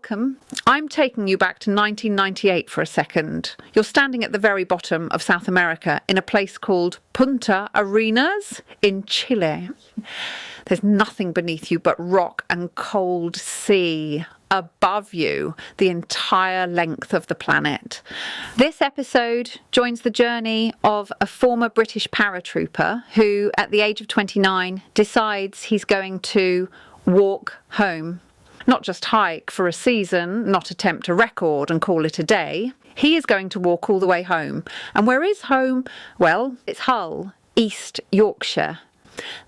Welcome. I'm taking you back to 1998 for a second. You're standing at the very bottom of South America in a place called Punta Arenas in Chile. There's nothing beneath you but rock and cold sea. Above you, the entire length of the planet. This episode joins the journey of a former British paratrooper who, at the age of 29, decides he's going to walk home. Not just hike for a season, not attempt a record and call it a day. He is going to walk all the way home. And where is home? Well, it's Hull, East Yorkshire.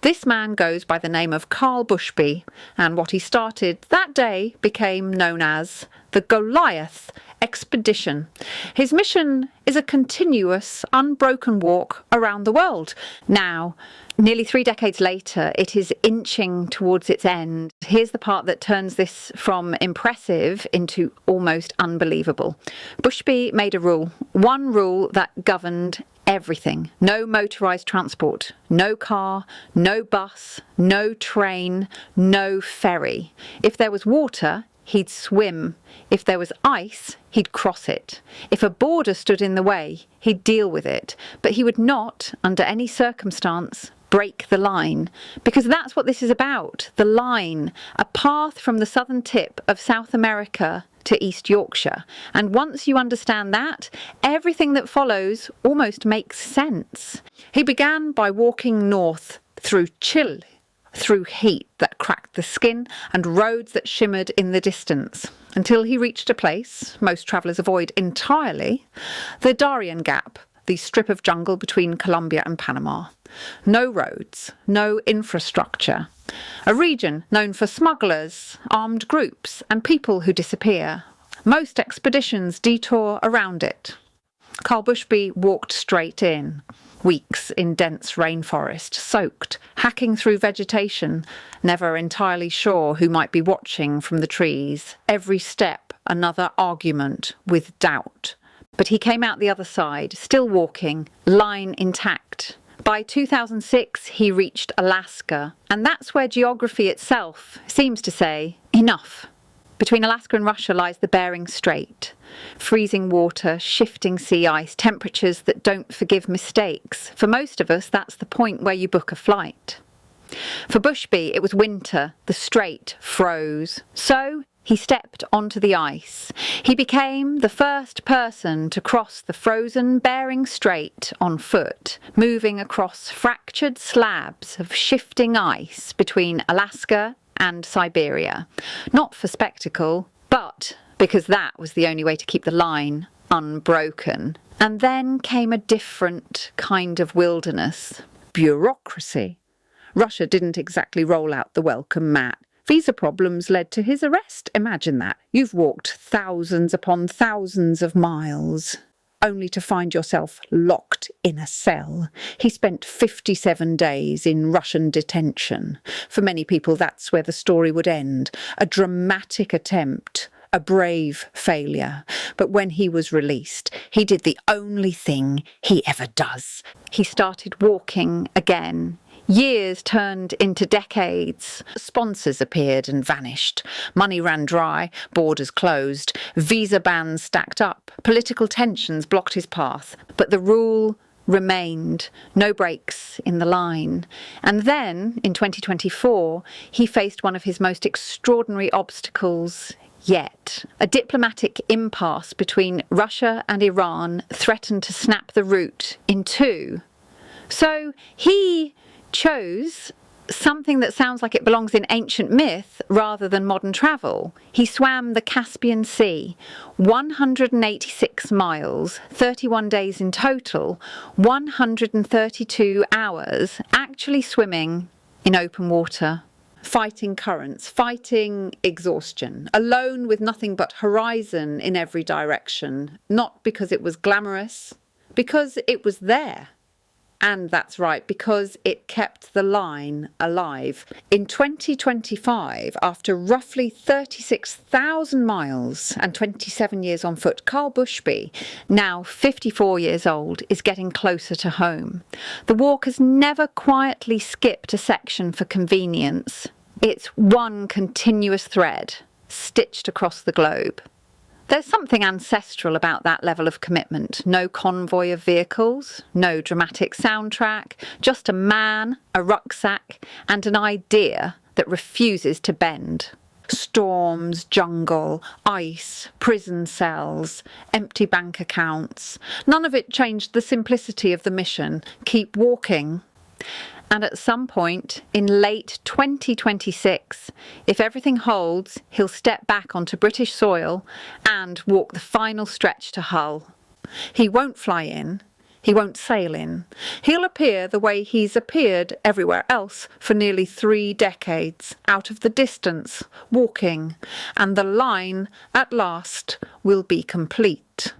This man goes by the name of Karl Bushby, and what he started that day became known as the Goliath Expedition. His mission is a continuous, unbroken walk around the world. Now, nearly 3 decades later, it is inching towards its end. Here's the part that turns this from impressive into almost unbelievable. Bushby made a rule, one rule that governed everything. No motorised transport, no car, no bus, no train, no ferry. If there was water, he'd swim. If there was ice, he'd cross it. If a border stood in the way, he'd deal with it. But he would not, under any circumstance, break the line, because that's what this is about, the line, a path from the southern tip of South America to East Yorkshire. And once you understand that, everything that follows almost makes sense. He began by walking north through chill, through heat that cracked the skin and roads that shimmered in the distance, until he reached a place most travellers avoid entirely, the Darien Gap, the strip of jungle between Colombia and Panama. No roads, no infrastructure. A region known for smugglers, armed groups, and people who disappear. Most expeditions detour around it. Karl Bushby walked straight in. Weeks in dense rainforest, soaked, hacking through vegetation, never entirely sure who might be watching from the trees. Every step another argument with doubt. But he came out the other side, still walking, line intact. By 2006, he reached Alaska, and that's where geography itself seems to say, enough. Between Alaska and Russia lies the Bering Strait. Freezing water, shifting sea ice, temperatures that don't forgive mistakes. For most of us, that's the point where you book a flight. For Bushby, it was winter. The strait froze. So he stepped onto the ice. He became the first person to cross the frozen Bering Strait on foot, moving across fractured slabs of shifting ice between Alaska and Siberia. Not for spectacle, but because that was the only way to keep the line unbroken. And then came a different kind of wilderness. Bureaucracy. Russia didn't exactly roll out the welcome mat. Visa problems led to his arrest. Imagine that. You've walked thousands upon thousands of miles, only to find yourself locked in a cell. He spent 57 days in Russian detention. For many people, that's where the story would end. A dramatic attempt, a brave failure. But when he was released, he did the only thing he ever does. He started walking again. Years turned into decades. Sponsors appeared and vanished. Money ran dry, borders closed, visa bans stacked up, political tensions blocked his path. But the rule remained, no breaks in the line. And then, in 2024, he faced one of his most extraordinary obstacles yet. A diplomatic impasse between Russia and Iran threatened to snap the route in two. So he chose something that sounds like it belongs in ancient myth rather than modern travel. He swam the Caspian Sea, 186 miles, 31 days in total, 132 hours, actually swimming in open water, fighting currents, fighting exhaustion, alone with nothing but horizon in every direction, not because it was glamorous, because it was there. And that's right, because it kept the line alive. In 2025, after roughly 36,000 miles and 27 years on foot, Karl Bushby, now 54 years old, is getting closer to home. The walk has never quietly skipped a section for convenience. It's one continuous thread. stitched across the globe. There's something ancestral about that level of commitment. No convoy of vehicles, no dramatic soundtrack, just a man, a rucksack, and an idea that refuses to bend. Storms, jungle, ice, prison cells, empty bank accounts. None of it changed the simplicity of the mission. Keep walking. And at some point, in late 2026, if everything holds, he'll step back onto British soil and walk the final stretch to Hull. He won't fly in. He won't sail in. He'll appear the way he's appeared everywhere else for nearly 3 decades, out of the distance, walking, and the line, at last, will be complete.